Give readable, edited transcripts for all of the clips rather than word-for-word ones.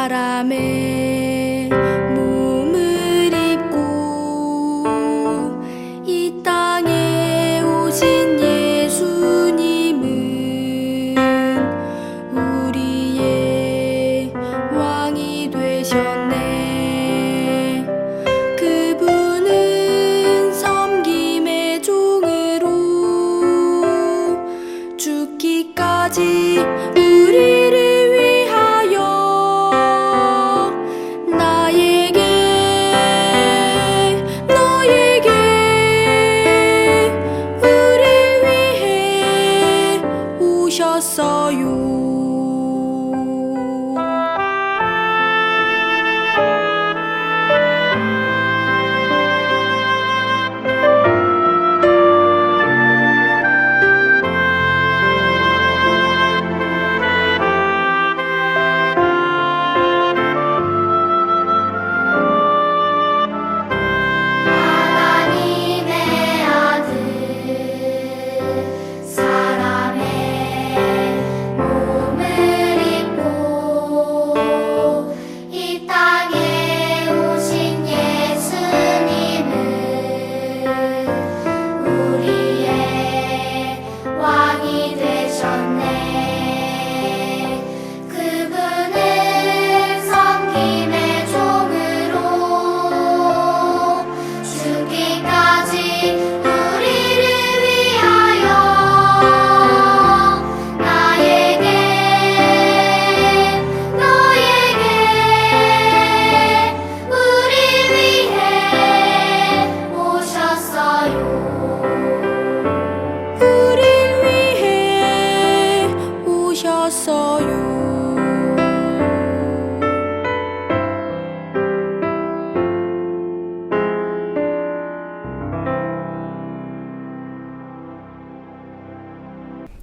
사람의 몸을 입고 이 땅에 오신 예수님은 우리의 왕이 되셨네. 그분은 섬김의 종으로 죽기까지 우리를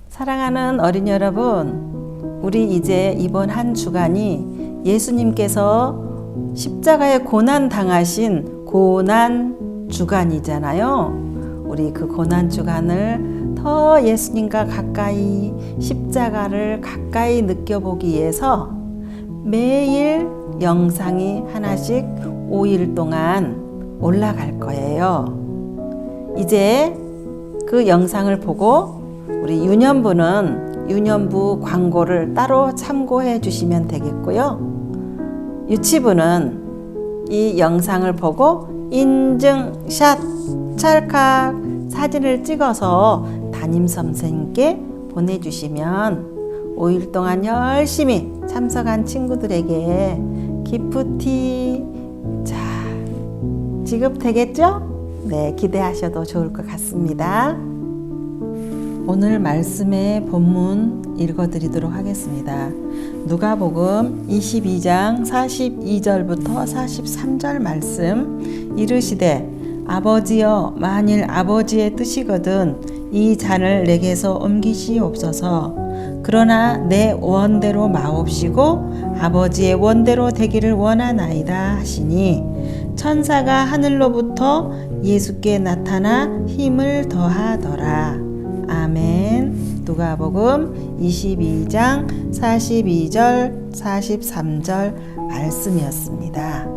사랑하는 어린이 여러분, 우리 이제 이번 한 주간이 예수님께서 십자가에 고난 당하신 고난 주간이잖아요. 우리 그 고난 주간을 더 예수님과 가까이, 십자가를 가까이 느껴보기 위해서 매일 영상이 하나씩 5일 동안 올라갈 거예요. 이제 그 영상을 보고 우리 유년부는 유년부 광고를 따로 참고해 주시면 되겠고요. 유치부는 이 영상을 보고 인증샷 찰칵 사진을 찍어서 담임선생님께 보내주시면 5일 동안 열심히 참석한 친구들에게 기프티 지급되겠죠? 네, 기대하셔도 좋을 것 같습니다. 오늘 말씀의 본문 읽어드리도록 하겠습니다. 누가복음 22장 42절부터 43절 말씀. 이르시되 아버지여, 만일 아버지의 뜻이거든 이 잔을 내게서 옮기시옵소서. 그러나 내 원대로 마옵시고 아버지의 원대로 되기를 원하나이다 하시니 천사가 하늘로부터 예수께 나타나 힘을 더하더라. 아멘. 누가복음 22장 42절 43절 말씀이었습니다.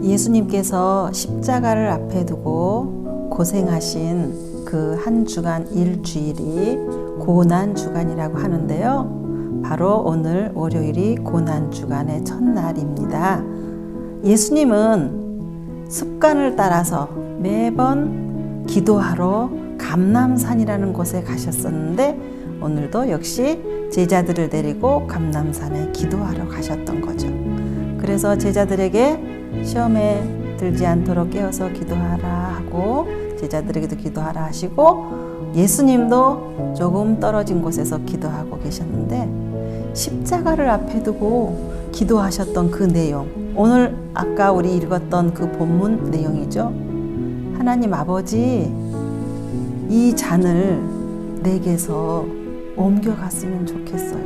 예수님께서 십자가를 앞에 두고 고생하신 그 한 주간 일주일이 고난 주간이라고 하는데요. 바로 오늘 월요일이 고난 주간의 첫날입니다. 예수님은 습관을 따라서 매번 기도하러 감람산이라는 곳에 가셨었는데 오늘도 역시 제자들을 데리고 감람산에 기도하러 가셨던 거죠. 그래서 제자들에게 시험에 들지 않도록 깨어서 기도하라 하고 제자들에게도 기도하라 하시고 예수님도 조금 떨어진 곳에서 기도하고 계셨는데 십자가를 앞에 두고 기도하셨던 그 내용, 오늘 아까 우리 읽었던 그 본문 내용이죠. 하나님 아버지, 이 잔을 내게서 옮겨갔으면 좋겠어요.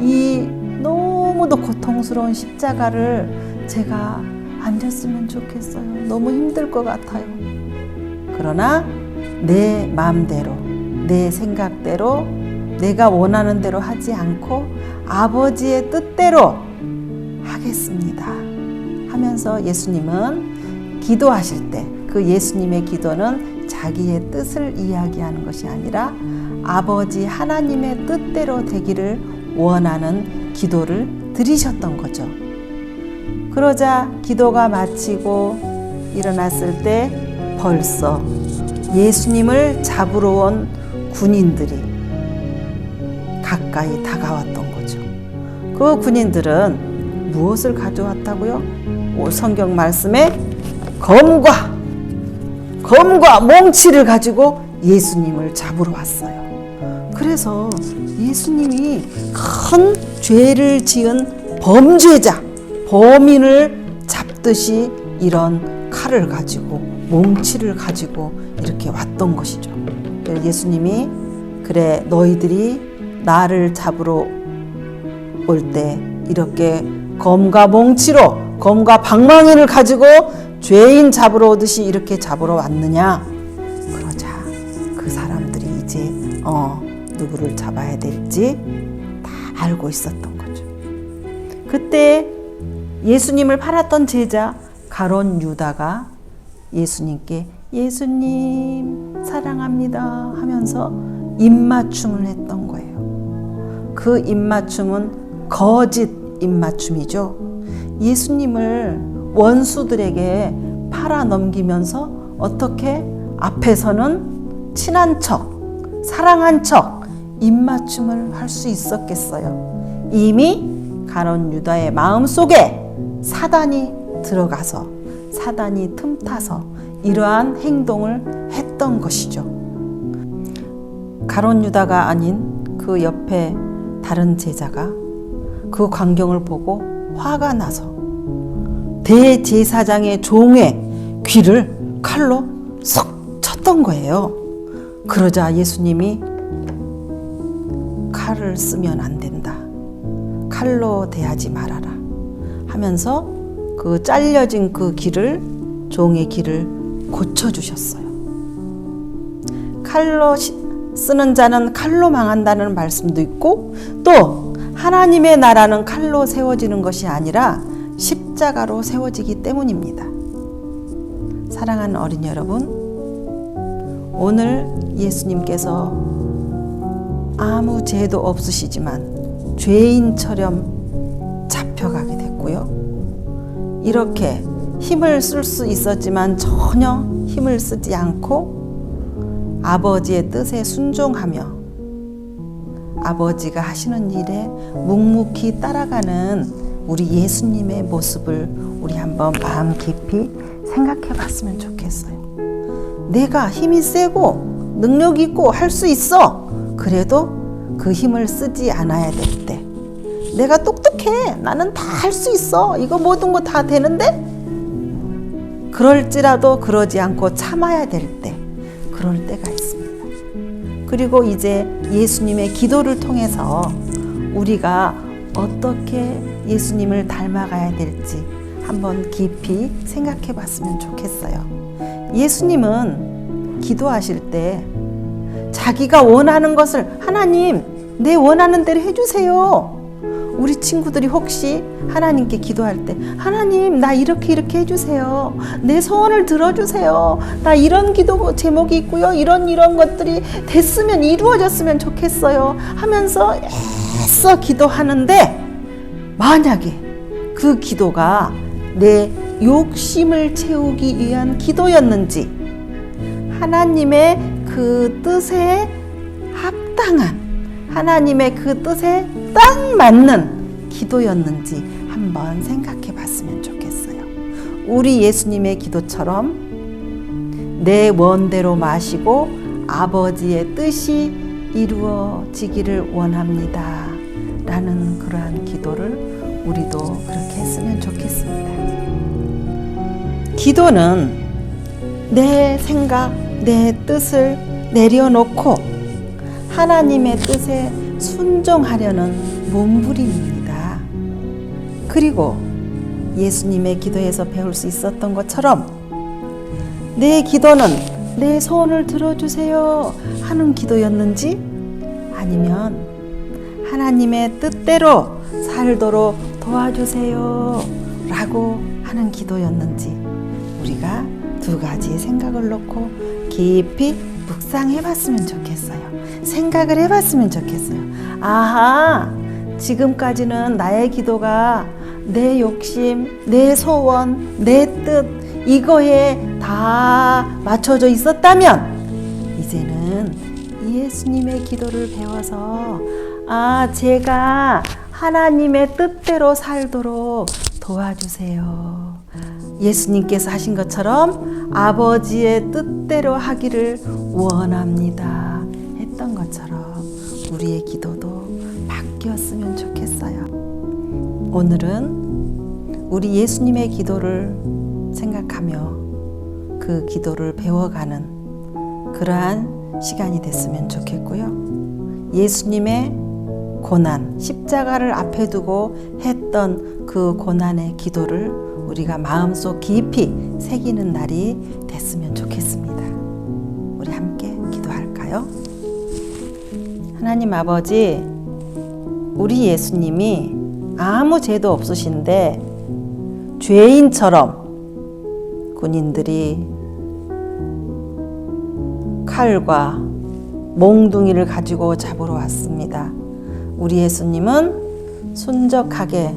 이 너무도 고통스러운 십자가를 제가 안 졌으면 좋겠어요. 너무 힘들 것 같아요. 그러나 내 마음대로, 내 생각대로, 내가 원하는 대로 하지 않고 아버지의 뜻대로 하겠습니다 하면서 예수님은 기도하실 때 그 예수님의 기도는 자기의 뜻을 이야기하는 것이 아니라 아버지 하나님의 뜻대로 되기를 원하는 기도를 드리셨던 거죠. 그러자 기도가 마치고 일어났을 때 벌써 예수님을 잡으러 온 군인들이 가까이 다가왔던 거죠. 그 군인들은 무엇을 가져왔다고요? 성경 말씀에 검과 몽치를 가지고 예수님을 잡으러 왔어요. 그래서 예수님이 큰 죄를 지은 범죄자, 범인을 잡듯이 이런 칼을 가지고 몽치를 가지고 이렇게 왔던 것이죠. 예수님이 그래 너희들이 나를 잡으러 올 때 이렇게 검과 몽치로 검과 방망이를 가지고 죄인 잡으러 오듯이 이렇게 잡으러 왔느냐? 그러자 그 사람들이 이제 누구를 잡아야 될지 다 알고 있었던 거죠. 그때 예수님을 팔았던 제자 가룟 유다가 예수님께 예수님 사랑합니다 하면서 입맞춤을 했던 거예요. 그 입맞춤은 거짓 입맞춤이죠. 예수님을 원수들에게 팔아 넘기면서 어떻게 앞에서는 친한 척, 사랑한 척 입맞춤을 할 수 있었겠어요. 이미 가룟 유다의 마음속에 사단이 들어가서 사단이 틈타서 이러한 행동을 했던 것이죠. 가룟 유다가 아닌 그 옆에 다른 제자가 그 광경을 보고 화가 나서 대제사장의 종의 귀를 칼로 쏙 쳤던 거예요. 그러자 예수님이 칼을 쓰면 안 된다. 칼로 대하지 말아라 하면서 그 잘려진 그 귀를 종의 귀를 고쳐주셨어요. 칼로 쓰는 자는 칼로 망한다는 말씀도 있고 또 하나님의 나라는 칼로 세워지는 것이 아니라 십자가로 세워지기 때문입니다. 사랑하는 어린이 여러분, 오늘 예수님께서 아무 죄도 없으시지만 죄인처럼 잡혀가게 됐고요. 이렇게 힘을 쓸 수 있었지만 전혀 힘을 쓰지 않고 아버지의 뜻에 순종하며 아버지가 하시는 일에 묵묵히 따라가는 우리 예수님의 모습을 우리 한번 마음 깊이 생각해 봤으면 좋겠어요. 내가 힘이 세고 능력 있고 할 수 있어. 그래도 그 힘을 쓰지 않아야 될 때, 내가 똑똑해. 나는 다 할 수 있어. 이거 모든 거 다 되는데? 그럴지라도 그러지 않고 참아야 될 때, 그럴 때가 있습니다. 그리고 이제 예수님의 기도를 통해서 우리가 어떻게 예수님을 닮아가야 될지 한번 깊이 생각해 봤으면 좋겠어요. 예수님은 기도하실 때 자기가 원하는 것을 하나님, 내 원하는 대로 해주세요. 우리 친구들이 혹시 하나님께 기도할 때 하나님, 나 이렇게 해주세요. 내 소원을 들어주세요. 나 이런 기도 제목이 있고요. 이런 것들이 됐으면 이루어졌으면 좋겠어요. 하면서 애써 기도하는데 만약에 그 기도가 내 욕심을 채우기 위한 기도였는지 하나님의 그 뜻에 합당한 하나님의 그 뜻에 딱 맞는 기도였는지 한번 생각해 봤으면 좋겠어요. 우리 예수님의 기도처럼 내 원대로 마시고 아버지의 뜻이 이루어지기를 원합니다 라는 그러한 기도를 우리도 그렇게 했으면 좋겠습니다. 기도는 내 생각, 내 뜻을 내려놓고 하나님의 뜻에 순종하려는 몸부림입니다. 그리고 예수님의 기도에서 배울 수 있었던 것처럼 내 기도는 내 소원을 들어주세요 하는 기도였는지 아니면 하나님의 뜻대로 살도록 도와주세요 라고 하는 기도였는지 우리가 두 가지의 생각을 놓고 깊이 묵상해 봤으면 좋겠어요. 생각을 해 봤으면 좋겠어요. 아하, 지금까지는 나의 기도가 내 욕심, 내 소원, 내 뜻 이거에 다 맞춰져 있었다면 이제는 예수님의 기도를 배워서 제가 하나님의 뜻대로 살도록 도와주세요. 예수님께서 하신 것처럼 아버지의 뜻대로 하기를 원합니다 했던 것처럼 우리의 기도도 바뀌었으면 좋겠어요. 오늘은 우리 예수님의 기도를 생각하며 그 기도를 배워가는 그러한 시간이 됐으면 좋겠고요. 예수님의 고난, 십자가를 앞에 두고 했던 그 고난의 기도를 우리가 마음속 깊이 새기는 날이 됐으면 좋겠습니다. 우리 함께 기도할까요? 하나님 아버지, 우리 예수님이 아무 죄도 없으신데 죄인처럼 군인들이 칼과 몽둥이를 가지고 잡으러 왔습니다. 우리 예수님은 순적하게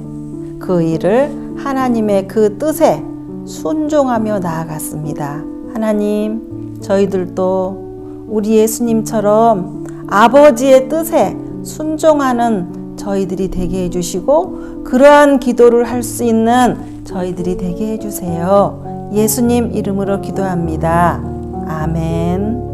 그 일을 하나님의 그 뜻에 순종하며 나아갔습니다. 하나님, 저희들도 우리 예수님처럼 아버지의 뜻에 순종하는 저희들이 되게 해주시고 그러한 기도를 할 수 있는 저희들이 되게 해주세요. 예수님 이름으로 기도합니다. 아멘.